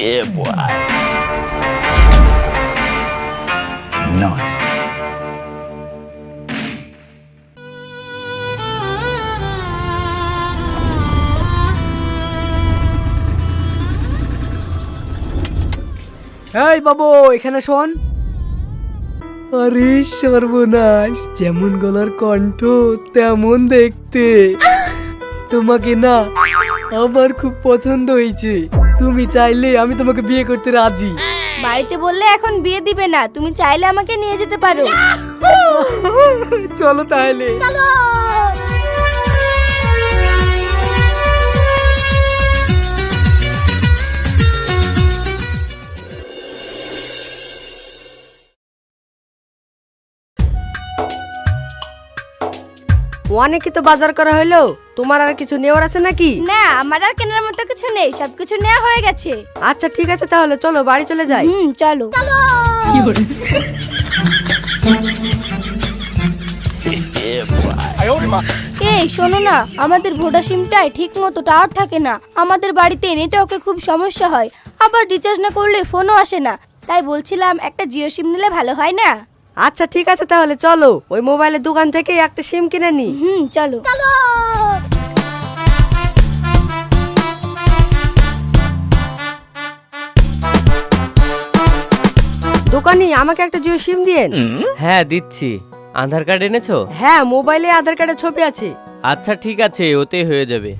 Yeah, boy. Nice. এই বাবু এখানে শোন। আরে সর্বনাশ, যেমন গলার কণ্ঠ তেমন দেখতে। তোমাকে না আমার খুব পছন্দ হয়েছে। তুমি চাইলে আমি তোমাকে বিয়ে করতে রাজি। বাড়িতে বললে এখন বিয়ে দিবে না, তুমি চাইলে আমাকে নিয়ে যেতে পারো। চলো তাহলে। অনেকই তো বাজার করা হলো, তোমার আর কিছু নেওয়ার আছে নাকি? না, আমার আর কেনার মতো কিছু নেই, সবকিছু নেওয়া হয়ে গেছে। আচ্ছা ঠিক আছে, তাহলে চলো বাড়ি চলে যাই। চলো। এই শোনো না, আমাদের ভোডা সিমটায় ঠিক মতো টাওয়ার থাকে না। আমাদের বাড়িতে নেটওয়ার্কে খুব সমস্যা হয়, আবার রিচার্জ না করলে ফোনও আসে না। তাই বলছিলাম একটা জিও সিম নিলে ভালো হয় না? আচ্ছা ঠিক আছে, তাহলে চলো ওই মোবাইলের দোকান থেকে একটা সিম কিনে নি। চলো। দোকানি আমাকে একটা জিও সিম দিয়েন। হ্যাঁ দিচ্ছি। আধার কার্ড এনেছো? হ্যাঁ, মোবাইলে আধার কার্ডের ছবি আছে। আচ্ছা ঠিক আছে, ওতেই হয়ে যাবে।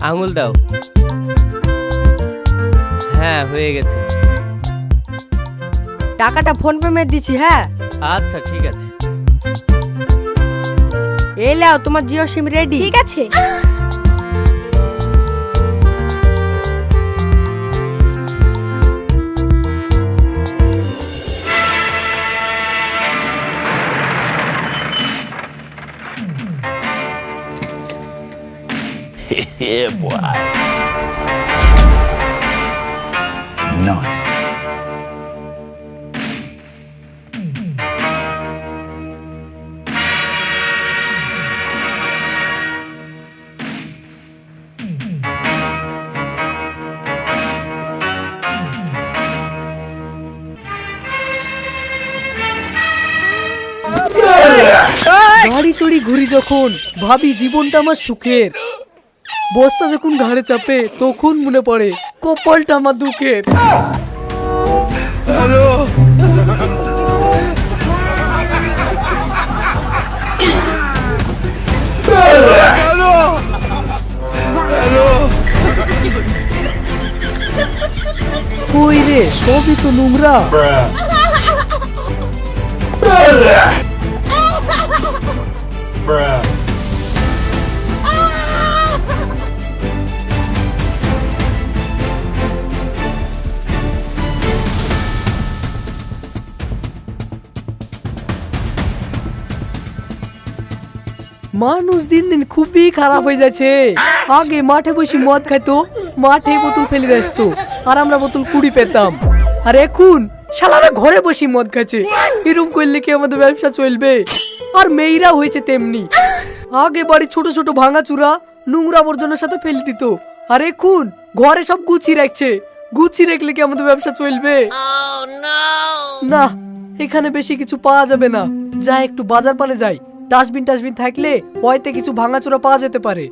আঙুল দাও। হ্যাঁ হয়ে গেছে। টাকাটা ফোন পে দিচ্ছি। হ্যাঁ আচ্ছা ঠিক আছে। এই নাও তোমার জিও সিম রেডি। ঠিক আছে। Yeah, boy. Nice. গাড়ি চড়ি ঘুরি যখন ভাবি জীবনটা আমার সুখের, বস্তা যখন ঘাড়ে চাপে তখন মনে পড়ে কপালটা আমার দুঃখের। কই রে, সবই তো নোংরা। মানুষ দিন দিন খুবই খারাপ হয়ে যাচ্ছে। আগে মাঠে বসে মদ খাইতো, মাঠে বোতল ফেলে আসতো, আর আমরা বোতল কুড়ি পেতাম। আর এখন শালারা ঘরে বসে মদ খাচ্ছে। এরকম করলে কি আমাদের ব্যবসা চলবে? আর মেয়েরা হয়েছে তেমনি। আগে বাড়ি ছোট ছোট ভাঙাচুরা নোংরা আবর্জনার সাথে ফেলে দিত, আর এখন ঘরে সব গুছিয়ে রাখছে। গুছিয়ে রাখলে কি আমাদের ব্যবসা চলবে? না, এখানে বেশি কিছু পাওয়া যাবে না। যা একটু বাজার পানে যাই, ডাস্টবিন টাস্টবিন থাকলে হয়তো কিছু ভাঙাচোরা পাওয়া যেতে পারে।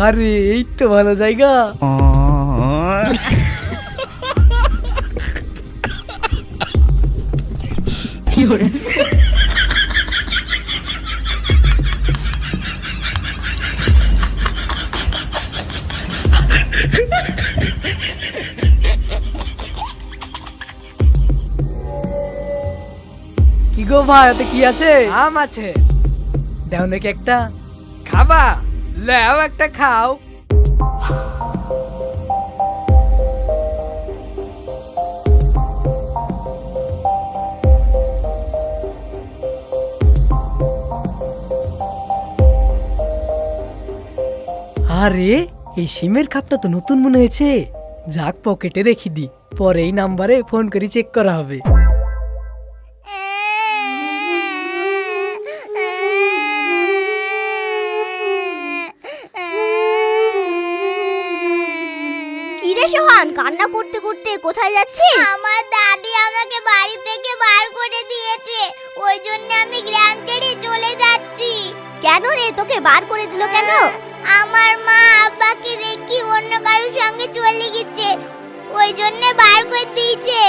আরে এই তো ভালো জায়গা। কি গো ভাই, ওতে কি আছে? আম আছে, দাও নাকি একটা। খাবা? লেও একটা খাও। আরে এই সিমের কাপটা তো নতুন মনে হয়েছে, যাক পকেটে রেখে দি, পরে এই নাম্বারে ফোন করে চেক করা হবে। কিরে সোহান, কান্না করতে করতে কোথায় যাচ্ছিস? আমার দাদি আমাকে বাড়ি থেকে বার করে দিয়েছে, ওই জন্য আমি গ্রাম ছেড়ে চলে যাচ্ছি। কেন রে, তোকে বার করে দিল কেন? আমার মা আব্বাকে রেখে অন্য কারোর সঙ্গে চলে গেছে, ওই জন্য বার করে দিয়েছে।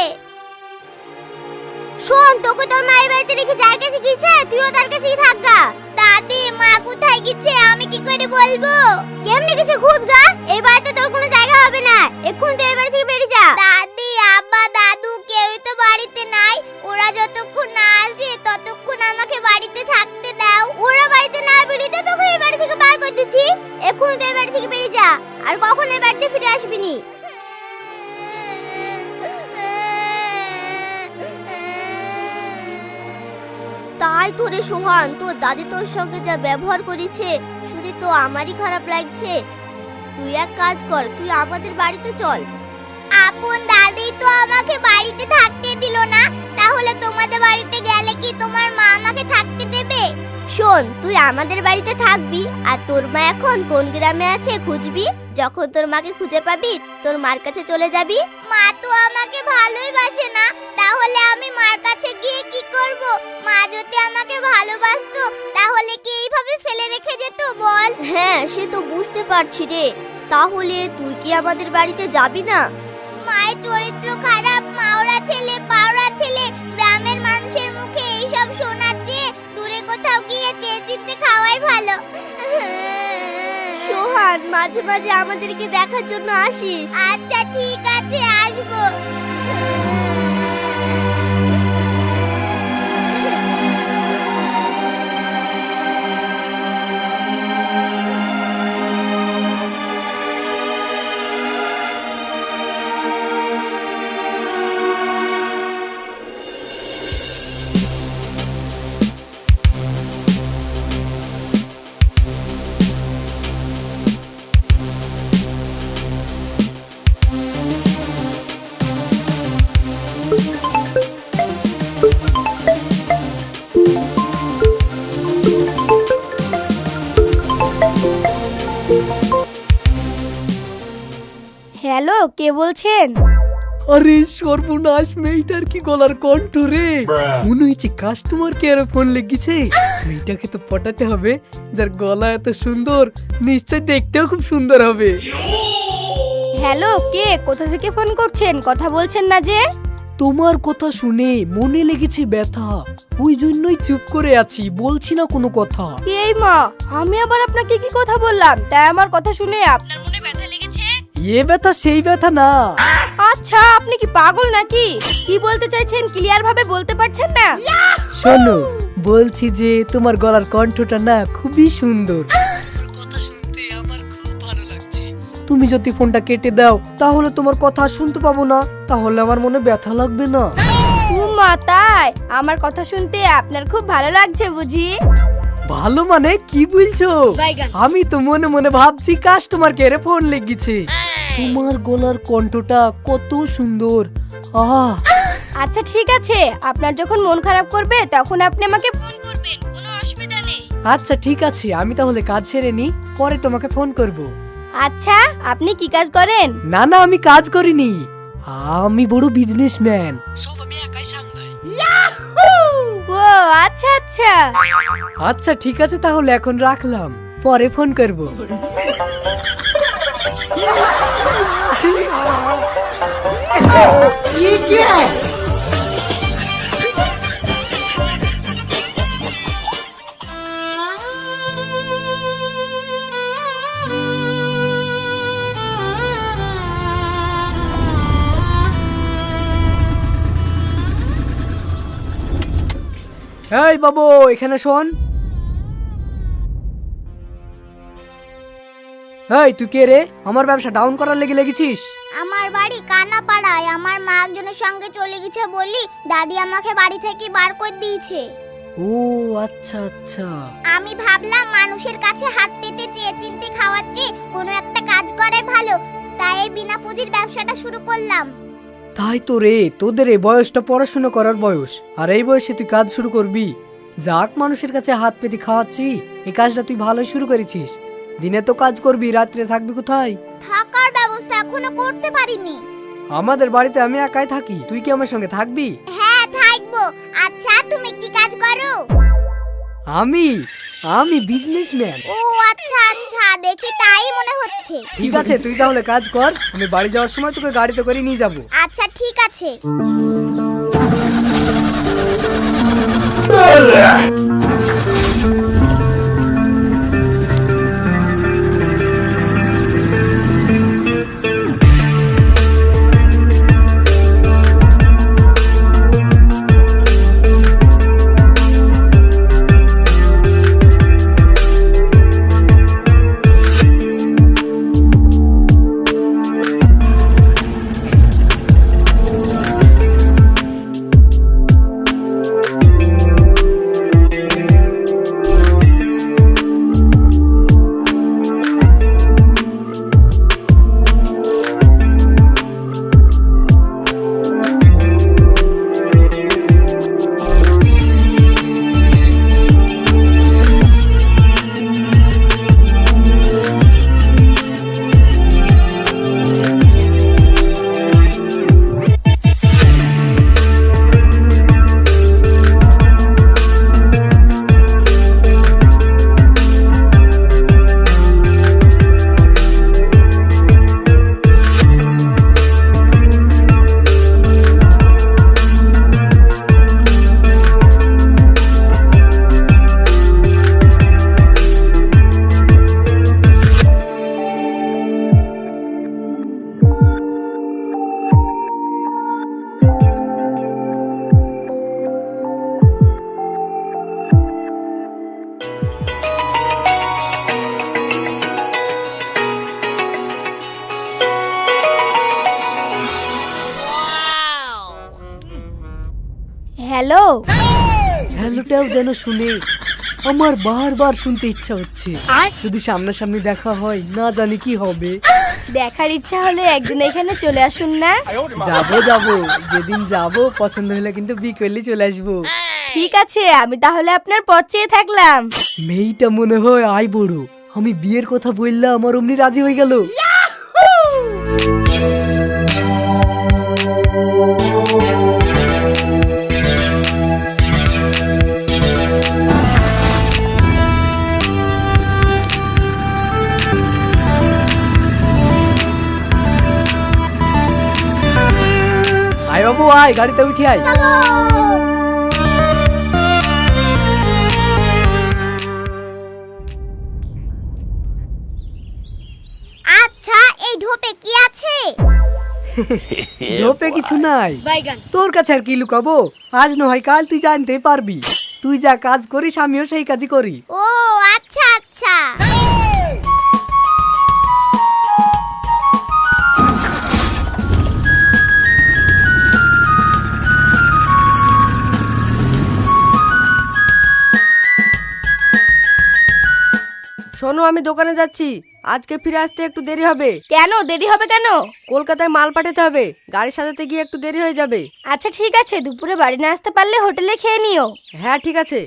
শোন, তোকে তোর মায়ের বাড়িতে রেখে যার কাছে গেছে, তুইও তার কাছে থাকগা। দাদি, মা কোথায় গেছে আমি কি করে বলবো? কেমনে গেছে খুঁজগা, এই বাড়িতে তোর কোনো জায়গা হবে না, এক্ষুনি তুই এই বাড়ি থেকে বেরিয়ে যা। দাদি, আব্বা, দাদু কেউই তো বাড়িতে নাই, ওরা যতক্ষণ না আসে ততক্ষণ আমাকে বাড়িতে থাকতে দাও। ওরা বাড়িতে না বেরিয়ে তোকে এই বাড়ি থেকে বার করে দিচ্ছি, এক্ষুনি তুই এই বাড়ি থেকে বেরিয়ে যা, আর কখনো এই বাড়িতে ফিরে আসবি নি। তাই তো রে সোহান, তোর দাদি তোর সঙ্গে যা ব্যবহার করেছে শুনে তো আমারই খারাপ লাগছে। তুই এক কাজ কর, তুই আমাদের বাড়িতে চল। আপন দাদি তো আমাকে বাড়িতে থাকতে দিল না, তাহলে তোমাদের বাড়িতে গেলে কি তোমার মা আমাকে থাকতে দেবে? শোন, তুই আমাদের বাড়িতে থাকবি, আর তোর মা এখন কোন গ্রামে আছে খুঁজবি, যখন তোর মাকে খুঁজে পাবি তোর মার কাছে চলে যাবি। মা তো আমাকে ভালোই বাসে না, তাহলে আমি মার কাছে গিয়ে কি করব? মা যদি আমাকে ভালোবাসতো তাহলে কি এইভাবে ফেলে রেখে যেত বল? হ্যাঁ, সে তো বুঝতে পারছি রে, তাহলে তুই কি আমাদের বাড়িতে যাবি না? মায়ের চরিত্র খারাপ, মাওরা ছেলে, পাওরা ছেলে, গ্রামের মানুষের মুখে এইসব শোনাচ্ছে, দূরে কোথাও গিয়ে চেয়ে চিনতে খাওয়াই ভালো। সোহান, মাঝে মাঝে আমাদেরকে দেখার জন্য আসিস। আচ্ছা ঠিক আছে, আসবো। হ্যালো, কে বলছেন? আরে সর্বনাশ, মেয়েটার কি গলার কণ্ঠ রে, মনে হচ্ছে কাস্টমার কেয়ারে ফোন লেগেছে। মেয়েটাকে তো পটাতে হবে, যার গলা এত সুন্দর, নিশ্চয় দেখতেও খুব সুন্দর হবে। হ্যালো, কে, কোথা থেকে ফোন করছেন? কথা বলছেন না যে? তোমার কথা শুনে মনে লেগেছে ব্যথা, ওই জন্যই চুপ করে আছি, বলছি না কোনো কথা। এই মা, আমি আবার আপনাকে কি কথা বললাম তাই আমার কথা শুনে আপনার মনে ব্যথা লেগেছে? এ ব্যথা সেই ব্যথা না। আচ্ছা, আপনি কি পাগল নাকি? কি বলতে চাইছেন ক্লিয়ার ভাবে বলতে পারছেন না? শোনো, বলছি যে তোমার গলার কণ্ঠটা না খুবই সুন্দর, কথা শুনতে আমার খুব ভালো লাগছে। তুমি যদি ফোনটা কেটে দাও তাহলে তোমার কথা শুনতে পাবো না, তাহলে আমার মনে ব্যথা লাগবে না। মা, তাই আমার কথা শুনতে আপনার খুব ভালো লাগছে বুঝি? ভালো মানে কি বলছো? আমি তো মনে মনে ভাবছি কাস্টমার কেয়ারে ফোন লেগেছে। তোমার গলার কণ্ঠটা কত সুন্দর। আহ, আচ্ছা ঠিক আছে, আপনার যখন মন খারাপ করবে তখন আপনি আমাকে ফোন করবেন, কোনো অসুবিধা নেই। আচ্ছা ঠিক আছে, আমি তাহলে কাজ সেরে নি, পরে তোমাকে ফোন করব। আচ্ছা, আপনি কি কাজ করেন? না না, আমি কাজ করিনি, আমি বড় বিজনেসম্যান, সব আমি একাই সামলাই। ও আচ্ছা আচ্ছা। আচ্ছা ঠিক আছে, তাহলে এখন রাখলাম। পরে ফোন করব। এই বাবু, এখানে শোন। এই তুই কে রে? আমার ব্যবসা ডাউন করার লেগে লেগেছিস? আমার বাড়ি কানাপাড়ায়। আমার মা একজনের সঙ্গে চলে গেছে বলি দাদি আমাকে বাড়ি থেকে বার করে দিয়েছে। ও আচ্ছা আচ্ছা। আমি ভাবলাম মানুষের কাছে হাত পেতে চেয়ে চিনতে খাওয়ার চেয়ে কোনো একটা কাজ করে ভালো, তাই এই বিনা পুঁজির ব্যবসাটা শুরু করলাম। তাই তো রে, তোদের এই বয়সটা পড়াশোনা করার বয়স, আর এই বয়সে তুই কাজ শুরু করবি? যাক, মানুষের কাছে হাত পেতে খাওয়াচ্ছি, এই কাজটা তুই ভালোই শুরু করেছিস। দিনে তো কাজ করবি, রাত্রে থাকবি কোথায়? থাকার ব্যবস্থা এখনো করতে পারিনি। আমাদের বাড়িতে আমি একাই থাকি, তুই কি আমার সঙ্গে থাকবি? হ্যাঁ থাকবো। আচ্ছা তুমি কি কাজ করো? আমি বিজনেসম্যান। ও আচ্ছা আচ্ছা, দেখি তাই মনে হচ্ছে। ঠিক আছে, তুই তাহলে কাজ কর, আমি বাড়ি যাওয়ার সময় তোকে গাড়িতে করে নিয়ে যাব। আচ্ছা ঠিক আছে। হ্যালো। হ্যালোটাও যেন শুনে আমার বারবার শুনতে ইচ্ছা হচ্ছে। যদি সামনাসামনি দেখা হয়, না জানি কি হবে। দেখার ইচ্ছা হলে একদিন এখানে চলে আসুন না। যাবো, যেদিন যাবো পছন্দ হলে কিন্তু বিকেলে চলে আসবো। ঠিক আছে, আমি তাহলে আপনার পথ চেয়ে থাকলাম। মেয়েটা মনে হয় আই বড়, আমি বিয়ের কথা বললাম আমার অমনি রাজি হয়ে গেল। আয় বাবু আয়, গাড়িতে উঠে আয়। আচ্ছা এই ঢোপে কি আছে? ঢোপে কিছু নাই, তোর কাছে আর কি লুকাবো? আজ নয় কাল তুই জানতে পারবি। তুই যা কাজ করিস আমিও সেই কাজই করি। ও আচ্ছা আচ্ছা। শোনো, আমি দোকানে যাচ্ছি, আজকে ফিরে আসতে একটু দেরি হবে। কেন দেরি হবে কেন? কলকাতায় মাল পাঠাতে হবে, গাড়ি সাজাতে গিয়ে একটু দেরি হয়ে যাবে। আচ্ছা ঠিক আছে, দুপুরে বাড়ি না আসতে পারলে হোটেলে খেয়ে নিও। হ্যাঁ ঠিক আছে।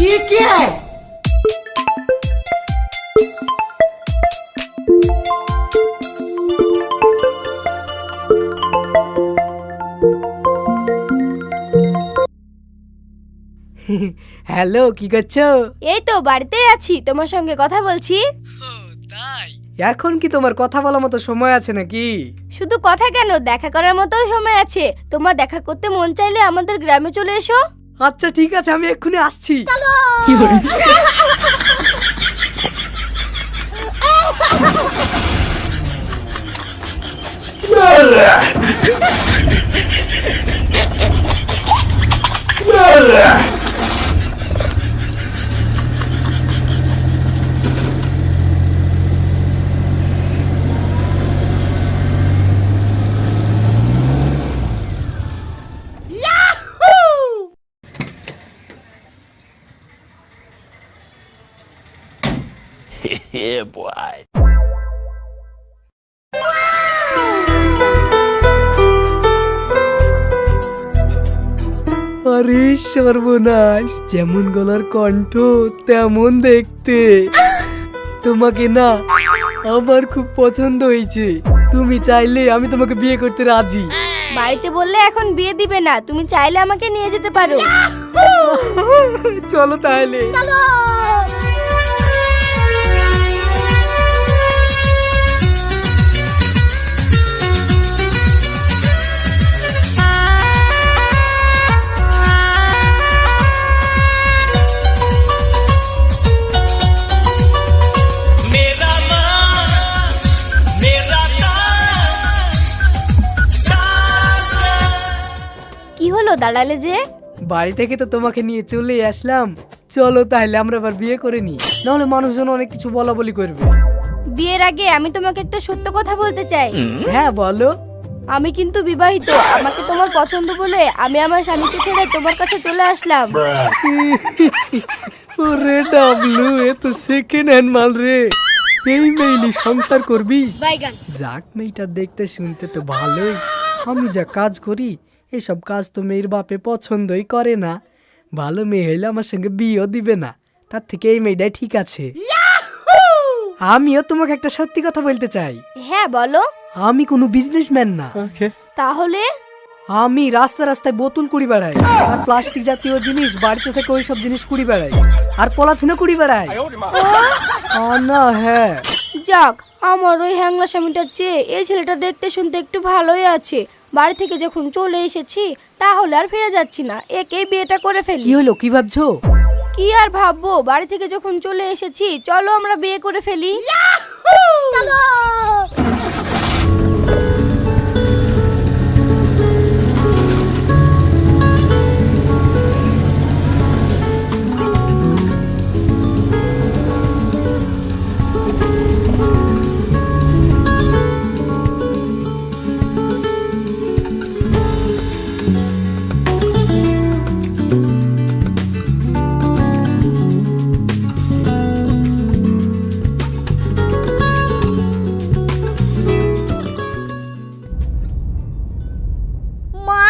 ये क्या है? হ্যালো, কি করছো? এই তো বাড়িতেই আছি, তোমার সঙ্গে কথা বলছি। তাই এখন কি তোমার কথা বলার মতো সময় আছে নাকি? শুধু কথা কেন, দেখা করার মতোও সময় আছে। তোমার দেখা করতে মন চাইলে আমাদের গ্রামে চলে এসো। আচ্ছা ঠিক আছে, আমি এক্ষুনি আসছি। Yeah, boy. আরে সর্বনাশ, যেমন গলার কণ্ঠ তেমন দেখতে। তোমাকে না আমার খুব পছন্দ হয়েছে। তুমি চাইলে আমি তোমাকে বিয়ে করতে রাজি। বাড়িতে বললে এখন বিয়ে দিবে না, তুমি চাইলে আমাকে নিয়ে যেতে পারো। চলো তাহলে। কি হলো, দাঁড়ালে যে? বাড়ি থেকে তো তোমাকে নিয়ে চলে আসলাম। চলো তাহলে আমরা আবার বিয়ে করে নি, নাহলে মানুষজন অনেক কিছু বলা বলি করবে। বিয়ের আগে আমি তোমাকে একটা সত্য কথা বলতে চাই। হ্যাঁ বলো। আমি কিন্তু বিবাহিত। আমাকে তোমার পছন্দ বলে আমি আমার স্বামীকে ছেড়ে তোমার কাছে চলে আসলাম। ওরে ডাবলু, এ তো সেকেন্ড হ্যান্ড মাল রে। এই মেইলি সংসার করবি? যাক, মেয়েটা দেখতে শুনতে তো ভালোই। আমি যা কাজ করি এসব কাজ তো মেয়ের বাপে পছন্দই করে না। ভালো মেয়ে হইলে আমার সঙ্গে বিয়েও দিবে না, তার থেকে এই মেয়েটাই ঠিক আছে। আমিও তোমাকে একটা সত্যি কথা বলতে চাই। হ্যাঁ বলো। আমি কোনো বিজনেসম্যান না। তাহলে? আমি রাস্তা রাস্তায় বোতল কুড়ি বেড়াই, আর প্লাস্টিক জাতীয় জিনিস বাড়িতে থেকে ওই সব জিনিস কুড়ি বেড়াই, আর পলাথিনও কুড়ি বেড়াই। না হ্যাঁ, যাক, আমার ওই হ্যাংলা স্বামীটার চেয়ে এই ছেলেটা দেখতে শুনতে একটু ভালোই আছে। বাড়ি থেকে যখন চলে এসেছি তাহলে আর ফিরে যাচ্ছি না, একেই বিয়েটা করে ফেলি। কি হলো, কি ভাবছো? কি আর ভাববো, বাড়ি থেকে যখন চলে এসেছি চলো আমরা বিয়ে করে ফেলি। মা,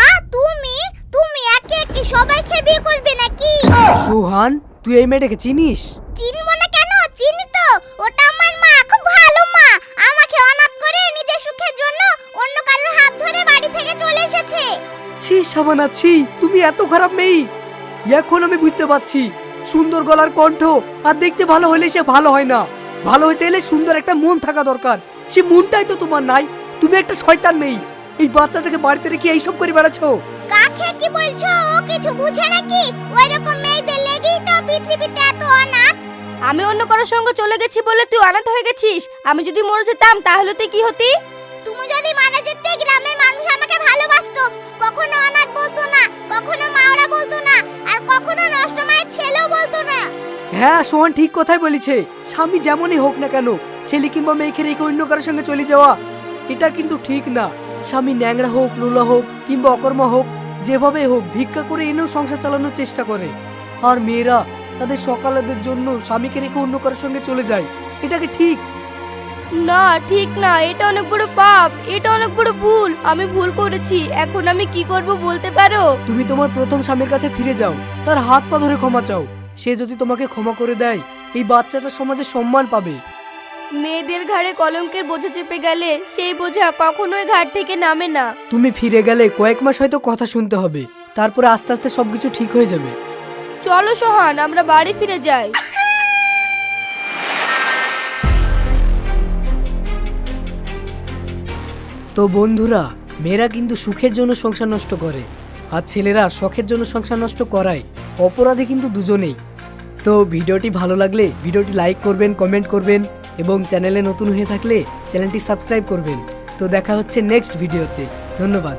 তুমি একে একে সবাইকে বিয়ে করবে নাকি? সুহান, তুই এই মেয়েটাকে চিনিস? চিনবো না কেন, চিনি তো। ওটা আমার মা, খুব ভালো মা। আমাকে অনাথ করে নিজের সুখের জন্য অন্য কারোর হাত ধরে বাড়ি থেকে চলে এসেছে। ছি সাবানা, ছি, তুমি এত খারাপ মেয়ে। এখন আমি বুঝতে পারছি, সুন্দর গলার কণ্ঠ আর দেখতে ভালো হলে সে ভালো হয় না। ভালো হইতে হলে সুন্দর একটা মন থাকা দরকার। সে মনটাই তো তোমার নাই। তুমি একটা শয়তান মেয়ে। এই বাচ্চাটাকে বাড়িতে রেখে এইসব করে বেড়াচ্ছো। কাকে কি বলছো? ও কিছু বুঝে নাকি? ওইরকম মেয়েদের লেগেই তো পৃথিবীতে এত অনাথ। আমি অন্য কারোর সঙ্গে চলে গেছি বলে তুই অনাথ হয়ে গেছিস। আমি যদি মরে যেতাম তাহলে তুই কি হতি? তুমি যদি মারা যেতে, গ্রামের মানুষ আমাকে ভালোবাসতো। কখনো অনাথ বলতো না, কখনো মাওরা বলতো না, আর কখনো নষ্ট মায়ের ছেলেও বলতো না। হ্যাঁ, সোহান ঠিক কথাই বলেছে। স্বামী যেমনই হোক না কেন, ছেলে কিংবা মেয়েকে রেখে অন্য কারোর সঙ্গে চলে যাওয়া এটা কিন্তু ঠিক না। স্বামী ন্যাংরা হোক, লুলা হোক কিংবা অকর্মা হোক, যেভাবে হোক ভিক্ষা করে এনেও সংসার চালানোর চেষ্টা করে। আর মেয়েরা তাদের সকালের জন্য স্বামীকে রেখে অন্য কারোর সঙ্গে চলে যায়, এটা কি ঠিক? না, ঠিক না। এটা অনেক বড় পাপ, এটা অনেক বড় ভুল। আমি ভুল করেছি। এখন আমি কি করব বলতে পারো? তুমি তোমার প্রথম স্বামীর কাছে ফিরে যাও, তার হাত পা ধরে ক্ষমা চাও। সে যদি তোমাকে ক্ষমা করে দেয়, এই বাচ্চাটা সমাজে সম্মান পাবে। মেয়েদের ঘাড়ে কলঙ্কের বোঝা চেপে গেলে সেই বোঝা কখনোই ঘাট থেকে নামে না। তুমি ফিরে গেলে কয়েক মাস হয়তো কথা শুনতে হবে, তারপরে আস্তে আস্তে সবকিছু ঠিক হয়ে যাবে। চলো সোহান আমরা বাড়ি ফিরে যাই। তো বন্ধুরা, মেয়েরা কিন্তু সুখের জন্য সংসার নষ্ট করে আর ছেলেরা শখের জন্য সংসার নষ্ট করায়। অপরাধী কিন্তু দুজনেই। তো ভিডিওটি ভালো লাগলে ভিডিওটি লাইক করবেন, কমেন্ট করবেন এবং চ্যানেলে নতুন হয়ে থাকলে চ্যানেলটি সাবস্ক্রাইব করবেন। তো দেখা হচ্ছে নেক্সট ভিডিওতে। ধন্যবাদ।